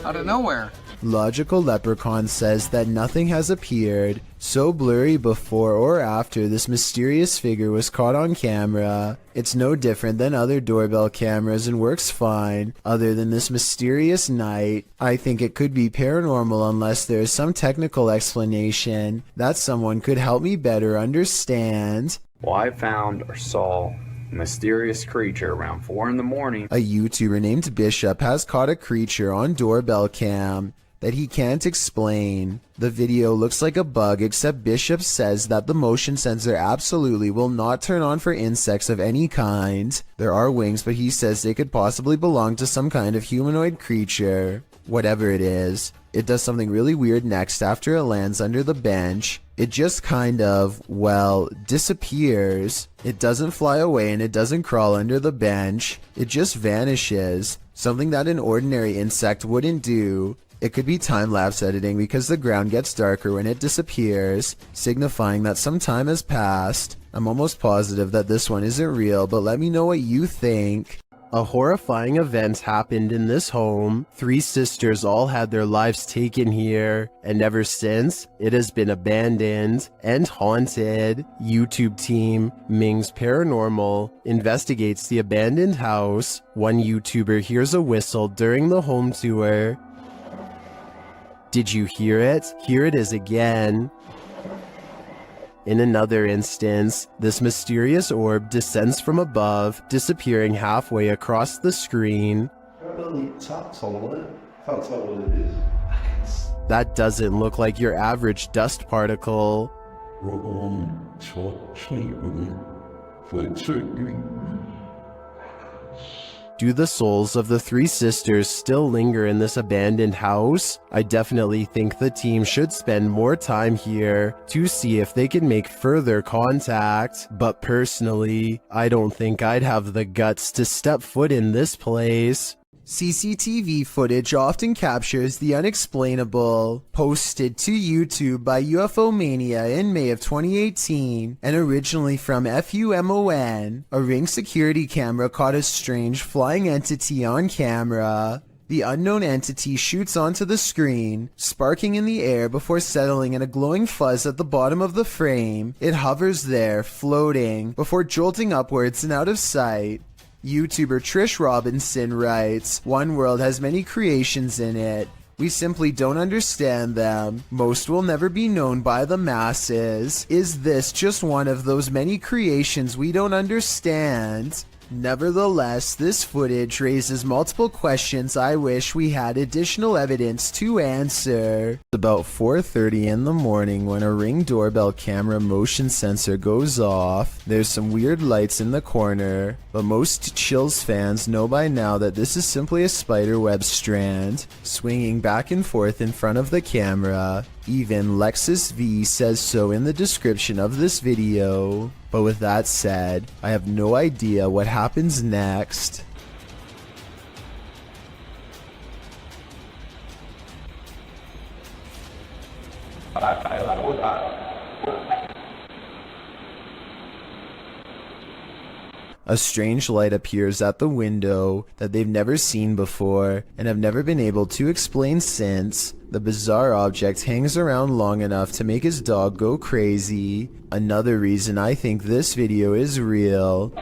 out of nowhere. Logical Leprechaun says that nothing has appeared so blurry before or after this mysterious figure was caught on camera. It's no different than other doorbell cameras and works fine, other than this mysterious night. I think it could be paranormal unless there is some technical explanation that someone could help me better understand. Well, I found or saw a mysterious creature around 4 in the morning. A YouTuber named Bishop has caught a creature on doorbell cam that he can't explain. The video looks like a bug, except Bishop says that the motion sensor absolutely will not turn on for insects of any kind. There are wings, but he says they could possibly belong to some kind of humanoid creature. Whatever it is, it does something really weird next after it lands under the bench. It just kind of, well, disappears. It doesn't fly away and it doesn't crawl under the bench. It just vanishes. Something that an ordinary insect wouldn't do. It could be time-lapse editing because the ground gets darker when it disappears, signifying that some time has passed. I'm almost positive that this one isn't real, but let me know what you think. A horrifying event happened in this home. 3 sisters all had their lives taken here, and ever since, it has been abandoned and haunted. YouTube team Ming's Paranormal investigates the abandoned house. One YouTuber hears a whistle during the home tour. Did you hear it? Here it is again. In another instance, this mysterious orb descends from above, disappearing halfway across the screen. That doesn't look like your average dust particle. Do the souls of the 3 sisters still linger in this abandoned house? I definitely think the team should spend more time here to see if they can make further contact. But personally, I don't think I'd have the guts to step foot in this place. CCTV footage often captures the unexplainable. Posted to YouTube by UFO Mania in May of 2018 and originally from FUMON, a Ring security camera caught a strange flying entity on camera. The unknown entity shoots onto the screen, sparking in the air before settling in a glowing fuzz at the bottom of the frame. It hovers there, floating, before jolting upwards and out of sight. YouTuber Trish Robinson writes, "One world has many creations in it. We simply don't understand them. Most will never be known by the masses. Is this just one of those many creations we don't understand?" Nevertheless, this footage raises multiple questions I wish we had additional evidence to answer. It's about 4:30 in the morning when a Ring doorbell camera motion sensor goes off. There's some weird lights in the corner, but most Chills fans know by now that this is simply a spiderweb strand, swinging back and forth in front of the camera. Even Lexus V says so in the description of this video. But with that said, I have no idea what happens next. A strange light appears at the window that they've never seen before and have never been able to explain since. The bizarre object hangs around long enough to make his dog go crazy. Another reason I think this video is real.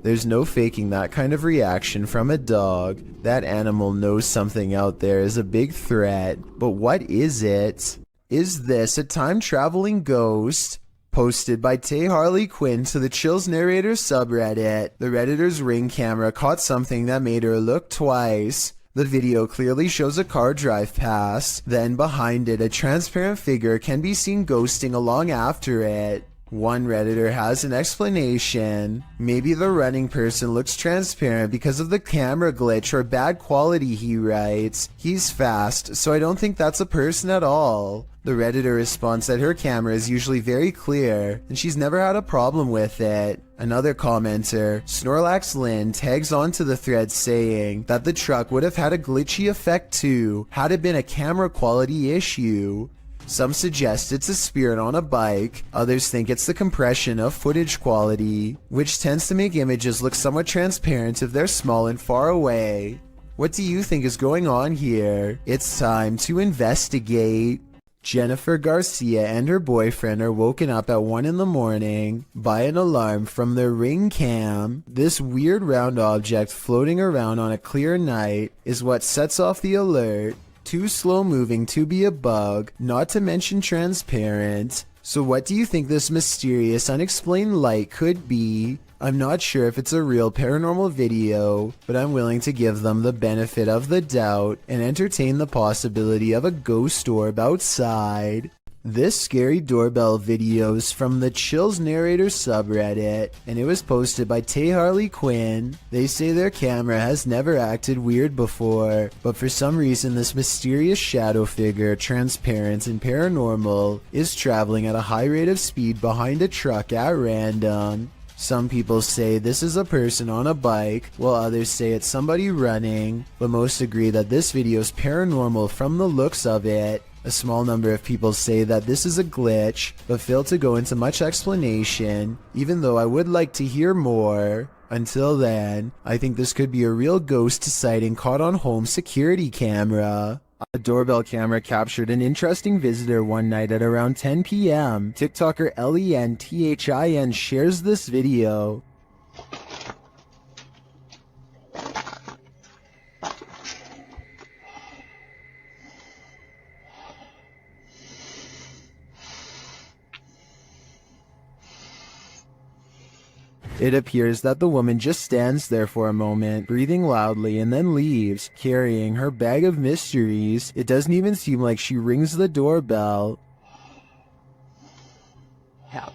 There's no faking that kind of reaction from a dog. That animal knows something out there is a big threat. But what is it? Is this a time-traveling ghost? Posted by Tay Harley Quinn to the Chills Narrator subreddit. The Redditor's Ring camera caught something that made her look twice. The video clearly shows a car drive past, then behind it a transparent figure can be seen ghosting along after it. One Redditor has an explanation. Maybe the running person looks transparent because of the camera glitch or bad quality, he writes. He's fast, so I don't think that's a person at all. The Redditor responds that her camera is usually very clear, and she's never had a problem with it. Another commenter, Snorlax Lynn, tags onto the thread saying that the truck would have had a glitchy effect too, had it been a camera quality issue. Some suggest it's a spirit on a bike, others think it's the compression of footage quality, which tends to make images look somewhat transparent if they're small and far away. What do you think is going on here? It's time to investigate. Jennifer Garcia and her boyfriend are woken up at 1 in the morning by an alarm from their Ring cam. This weird round object floating around on a clear night is what sets off the alert. Too slow moving to be a bug, not to mention transparent. So what do you think this mysterious unexplained light could be? I'm not sure if it's a real paranormal video, but I'm willing to give them the benefit of the doubt and entertain the possibility of a ghost orb outside. This scary doorbell video is from the Chills Narrator subreddit, and it was posted by Tay Harley Quinn. They say their camera has never acted weird before, but for some reason this mysterious shadow figure, transparent and paranormal, is traveling at a high rate of speed behind a truck at random. Some people say this is a person on a bike, while others say it's somebody running, but most agree that this video is paranormal from the looks of it. A small number of people say that this is a glitch, but fail to go into much explanation, even though I would like to hear more. Until then, I think this could be a real ghost sighting caught on home security camera. A doorbell camera captured an interesting visitor one night at around 10 p.m. TikToker LENTHIN shares this video. It appears that the woman just stands there for a moment, breathing loudly, and then leaves, carrying her bag of mysteries. It doesn't even seem like she rings the doorbell. Help.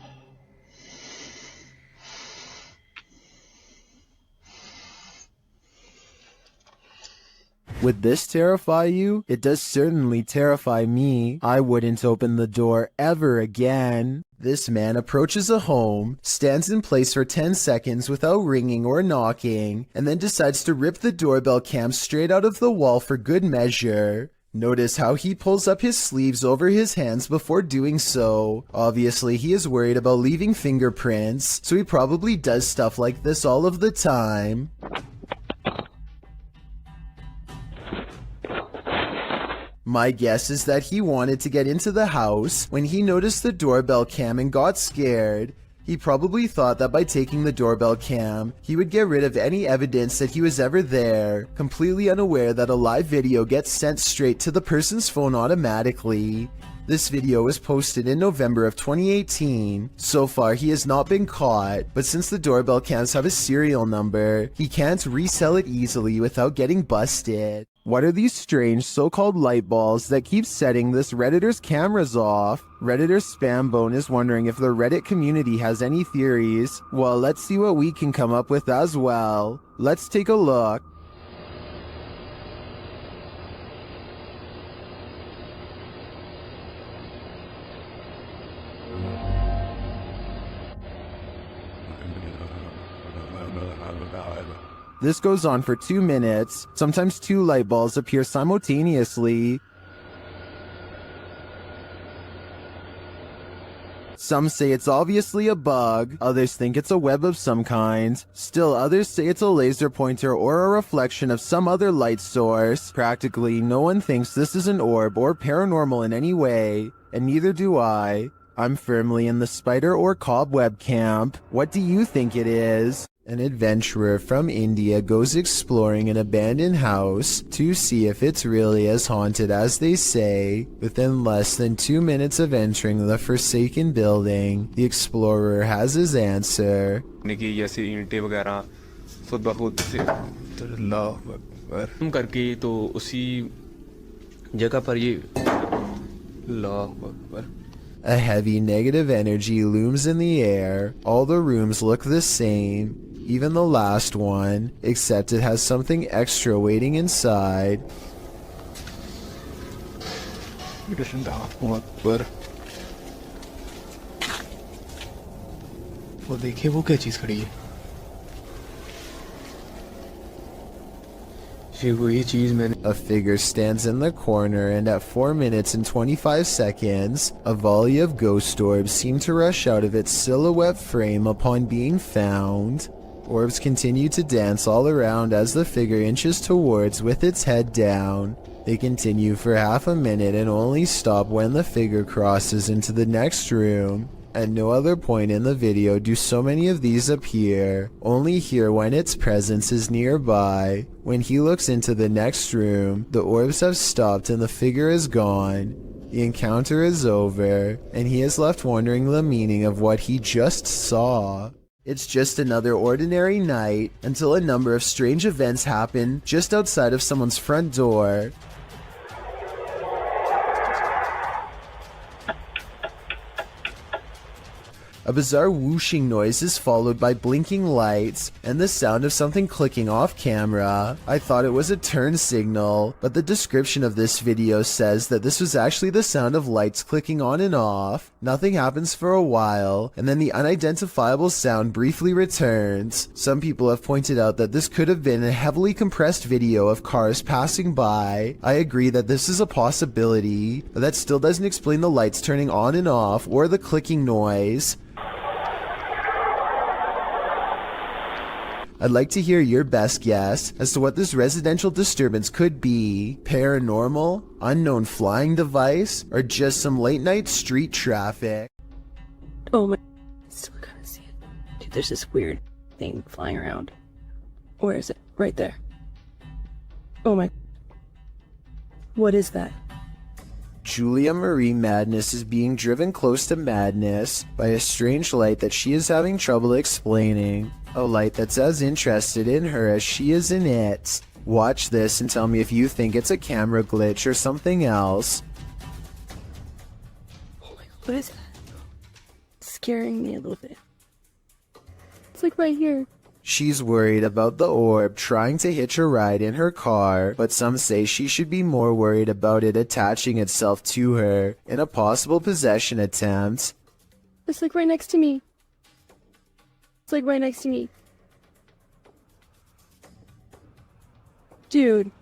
Would this terrify you? It does certainly terrify me. I wouldn't open the door ever again. This man approaches a home, stands in place for 10 seconds without ringing or knocking, and then decides to rip the doorbell cam straight out of the wall for good measure. Notice how he pulls up his sleeves over his hands before doing so. Obviously, he is worried about leaving fingerprints, so he probably does stuff like this all of the time. My guess is that he wanted to get into the house when he noticed the doorbell cam and got scared. He probably thought that by taking the doorbell cam, he would get rid of any evidence that he was ever there, completely unaware that a live video gets sent straight to the person's phone automatically. This video was posted in November of 2018. So far, he has not been caught, but since the doorbell cams have a serial number, he can't resell it easily without getting busted. What are these strange so-called light balls that keep setting this Redditor's cameras off? Redditor Spambone is wondering if the Reddit community has any theories. Well, let's see what we can come up with as well. Let's take a look. This goes on for 2 minutes. Sometimes 2 light bulbs appear simultaneously. Some say it's obviously a bug, others think it's a web of some kind. Still others say it's a laser pointer or a reflection of some other light source. Practically no one thinks this is an orb or paranormal in any way, and neither do I. I'm firmly in the spider or cobweb camp. What do you think it is? An adventurer from India goes exploring an abandoned house to see if it's really as haunted as they say. Within less than 2 minutes of entering the forsaken building, the explorer has his answer. करके तो उसी जगह पर ये A heavy negative energy looms in the air. All the rooms look the same, even the last one, except it has something extra waiting inside. वो देखिए वो क्या चीज़ खड़ी है A figure stands in the corner, and at 4 minutes and 25 seconds, a volley of ghost orbs seem to rush out of its silhouette frame upon being found. Orbs continue to dance all around as the figure inches towards with its head down. They continue for half a minute and only stop when the figure crosses into the next room. At no other point in the video do so many of these appear, only here when its presence is nearby. When he looks into the next room, the orbs have stopped and the figure is gone. The encounter is over, and he is left wondering the meaning of what he just saw. It's just another ordinary night until a number of strange events happen just outside of someone's front door. A bizarre whooshing noise is followed by blinking lights and the sound of something clicking off camera. I thought it was a turn signal, but the description of this video says that this was actually the sound of lights clicking on and off. Nothing happens for a while, and then the unidentifiable sound briefly returns. Some people have pointed out that this could have been a heavily compressed video of cars passing by. I agree that this is a possibility, but that still doesn't explain the lights turning on and off or the clicking noise. I'd like to hear your best guess as to what this residential disturbance could be. Paranormal, unknown flying device, or just some late night street traffic. Oh my, I still gotta see it. Dude, there's this weird thing flying around. Where is it? Right there. Oh my. What is that? Julia Marie Madness is being driven close to madness by a strange light that she is having trouble explaining. A light that's as interested in her as she is in it. Watch this and tell me if you think it's a camera glitch or something else. Oh my, what is that? It's scaring me a little bit. It's like right here. She's worried about the orb trying to hitch a ride in her car, but some say she should be more worried about it attaching itself to her in a possible possession attempt. It's like right next to me. It's like right next to me. Dude.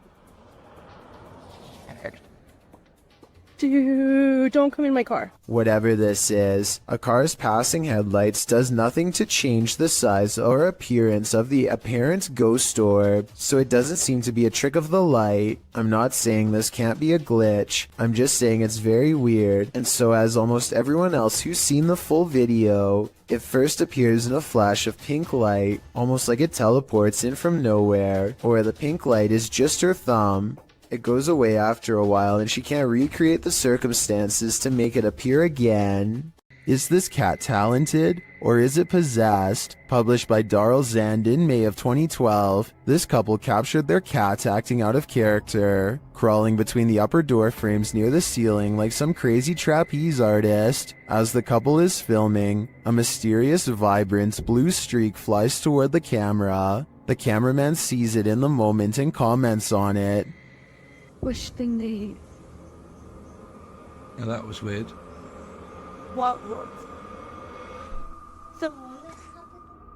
Dude, don't come in my car. Whatever this is, a car's passing headlights does nothing to change the size or appearance of the apparent ghost orb, so it doesn't seem to be a trick of the light. I'm not saying this can't be a glitch, I'm just saying it's very weird, and so as almost everyone else who's seen the full video, it first appears in a flash of pink light, almost like it teleports in from nowhere, or the pink light is just her thumb. It goes away after a while and she can't recreate the circumstances to make it appear again. Is this cat talented, or is it possessed? Published by Darrell Zand in May of 2012, this couple captured their cat acting out of character, crawling between the upper door frames near the ceiling like some crazy trapeze artist. As the couple is filming, a mysterious, vibrant blue streak flies toward the camera. The cameraman sees it in the moment and comments on it. Wish thing they hate. Yeah, that was weird. What? So,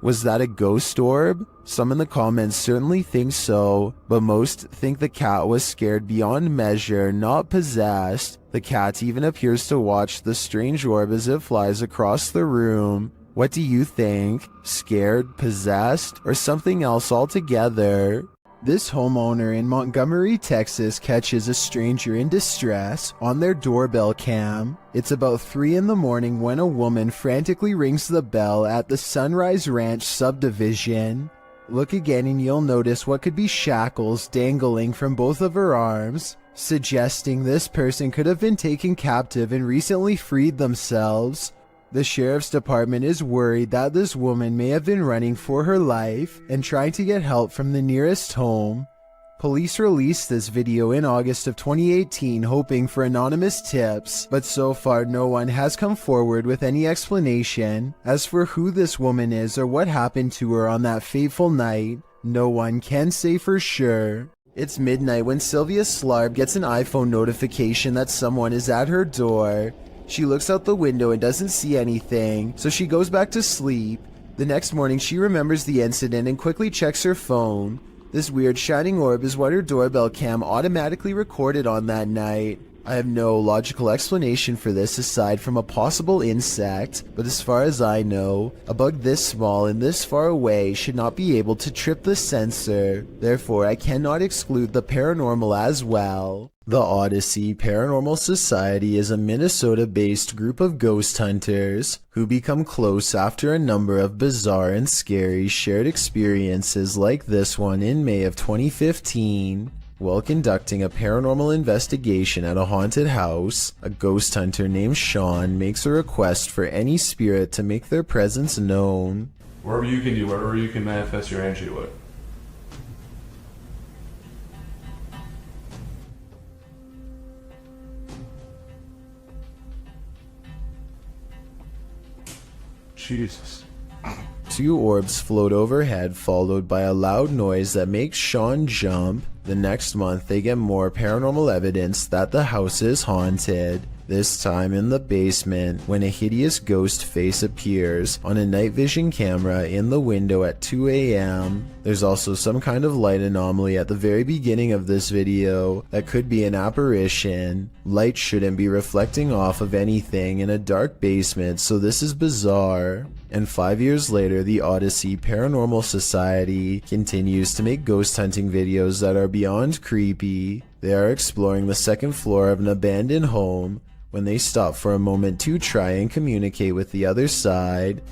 Was that a ghost orb? Some in the comments certainly think so, but most think the cat was scared beyond measure, not possessed. The cat even appears to watch the strange orb as it flies across the room. What do you think? Scared, possessed, or something else altogether? This homeowner in Montgomery, Texas catches a stranger in distress on their doorbell cam. It's about 3 in the morning when a woman frantically rings the bell at the Sunrise Ranch subdivision. Look again and you'll notice what could be shackles dangling from both of her arms, suggesting this person could have been taken captive and recently freed themselves. The sheriff's department is worried that this woman may have been running for her life and trying to get help from the nearest home. Police released this video in August of 2018 hoping for anonymous tips, but so far no one has come forward with any explanation. As for who this woman is or what happened to her on that fateful night, no one can say for sure. It's midnight when Sylvia Slarb gets an iPhone notification that someone is at her door. She looks out the window and doesn't see anything, so she goes back to sleep. The next morning she remembers the incident and quickly checks her phone. This weird shining orb is what her doorbell cam automatically recorded on that night. I have no logical explanation for this aside from a possible insect, but as far as I know, a bug this small and this far away should not be able to trip the sensor. Therefore, I cannot exclude the paranormal as well. The Odyssey Paranormal Society is a Minnesota-based group of ghost hunters who become close after a number of bizarre and scary shared experiences like this one in May of 2015. While conducting a paranormal investigation at a haunted house, a ghost hunter named Sean makes a request for any spirit to make their presence known. Wherever you can do, wherever you can manifest your energy with. Jesus. 2 orbs float overhead, followed by a loud noise that makes Sean jump. The next month, they get more paranormal evidence that the house is haunted. This time in the basement, when a hideous ghost face appears on a night vision camera in the window at 2 a.m. There's also some kind of light anomaly at the very beginning of this video that could be an apparition. Light shouldn't be reflecting off of anything in a dark basement, so this is bizarre. And 5 years later, the Odyssey Paranormal Society continues to make ghost hunting videos that are beyond creepy. They are exploring the second floor of an abandoned home when they stop for a moment to try and communicate with the other side.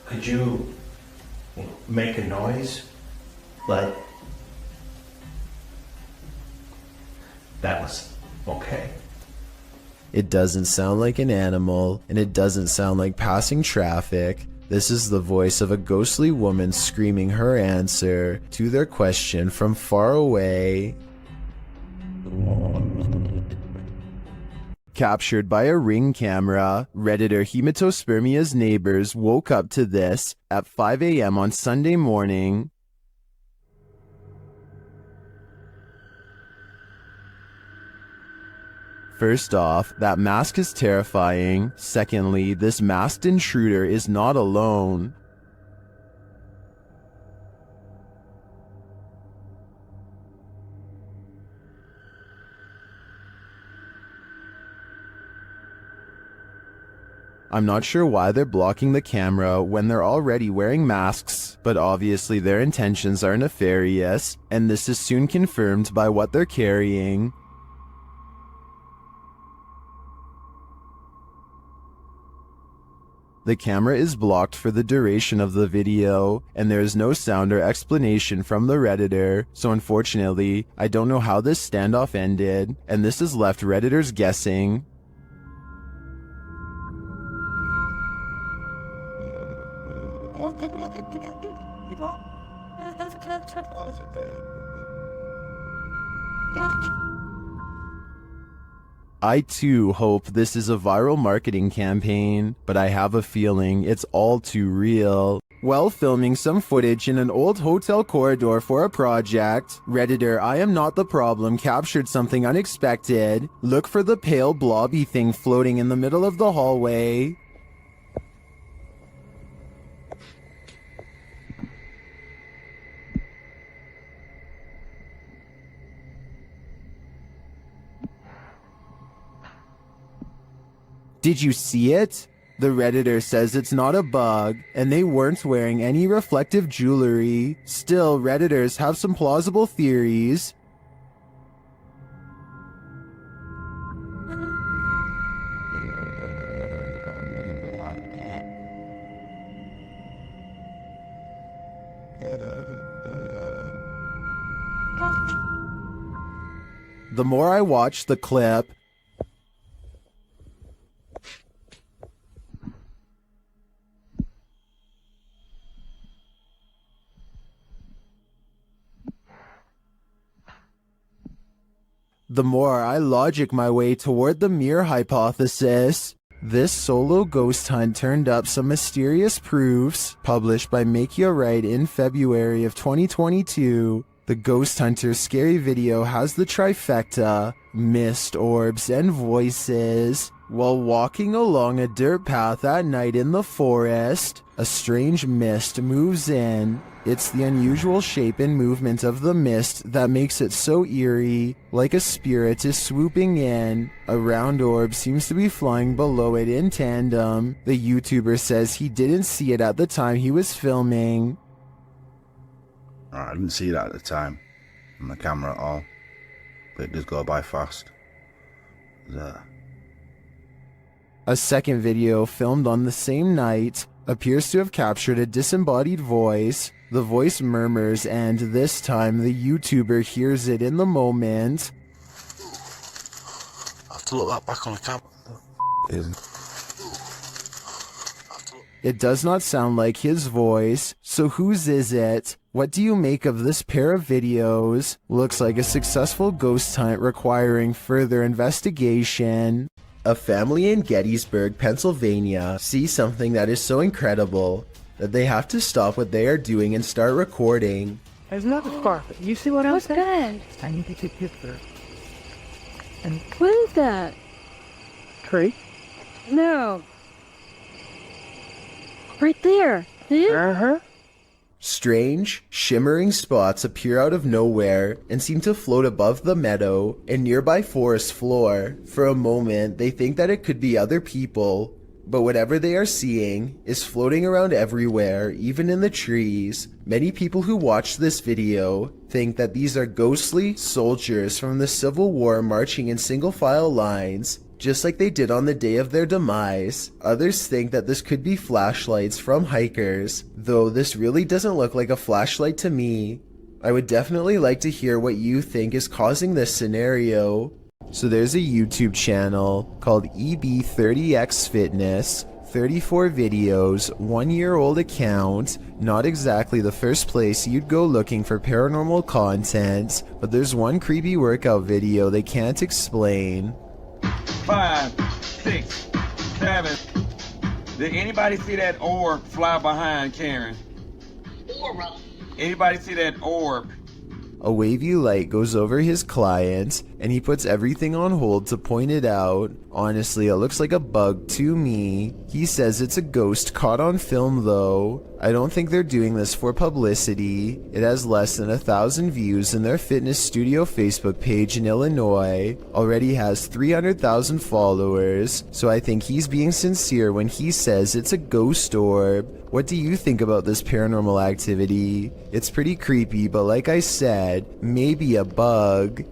Could you make a noise? Like, that was okay. It doesn't sound like an animal, and it doesn't sound like passing traffic. This is the voice of a ghostly woman screaming her answer to their question from far away. Captured by a Ring camera, Redditor Hematospermia's neighbors woke up to this at 5 a.m. on Sunday morning. First off, that mask is terrifying. Secondly, this masked intruder is not alone. I'm not sure why they're blocking the camera when they're already wearing masks, but obviously their intentions are nefarious, and this is soon confirmed by what they're carrying. The camera is blocked for the duration of the video, and there is no sound or explanation from the Redditor, so unfortunately, I don't know how this standoff ended, and this has left Redditors guessing. I too hope this is a viral marketing campaign, but I have a feeling it's all too real. While filming some footage in an old hotel corridor for a project, Redditor I am not the problem captured something unexpected. Look for the pale blobby thing floating in the middle of the hallway. Did you see it? The Redditor says it's not a bug, and they weren't wearing any reflective jewelry. Still, Redditors have some plausible theories. The more I watch the clip, the more I logic my way toward the mirror hypothesis. This solo ghost hunt turned up some mysterious proofs, published by Macleod in February of 2022. The Ghost Hunter's scary video has the trifecta, mist, orbs, and voices. While walking along a dirt path at night in the forest, a strange mist moves in. It's the unusual shape and movement of the mist that makes it so eerie, like a spirit is swooping in. A round orb seems to be flying below it in tandem. The YouTuber says he didn't see it at the time he was filming. I didn't see that at the time on the camera at all, but it does go by fast. A second video filmed on the same night appears to have captured a disembodied voice. The voice murmurs, and this time the YouTuber hears it in the moment. I have to look that back on the camera. It does not sound like his voice, so whose is it? What do you make of this pair of videos? Looks like a successful ghost hunt requiring further investigation. A family in Gettysburg, Pennsylvania sees something that is so incredible that they have to stop what they are doing and start recording. There's another scarf. You see what I'm saying? I need to take a picture. And What is that? tree. No. Right there. Uh-huh. Strange, shimmering spots appear out of nowhere and seem to float above the meadow and nearby forest floor. For a moment, they think that it could be other people, but whatever they are seeing is floating around everywhere, even in the trees. Many people who watch this video think that these are ghostly soldiers from the Civil War marching in single file lines, just like they did on the day of their demise. Others think that this could be flashlights from hikers, though this really doesn't look like a flashlight to me. I would definitely like to hear what you think is causing this scenario. So there's a YouTube channel called EB30X Fitness, 34 videos, 1-year-old account. Not exactly the first place you'd go looking for paranormal content, but there's one creepy workout video they can't explain. 5, 6, 7. Did anybody see that orb fly behind Karen? Anybody see that orb? A wavy light goes over his client, and he puts everything on hold to point it out. Honestly, it looks like a bug to me. He says it's a ghost caught on film though. I don't think they're doing this for publicity. It has less than 1,000 views, and their fitness studio Facebook page in Illinois already has 300,000 followers, so I think he's being sincere when he says it's a ghost orb. What do you think about this paranormal activity? It's pretty creepy, but like I said, maybe a bug.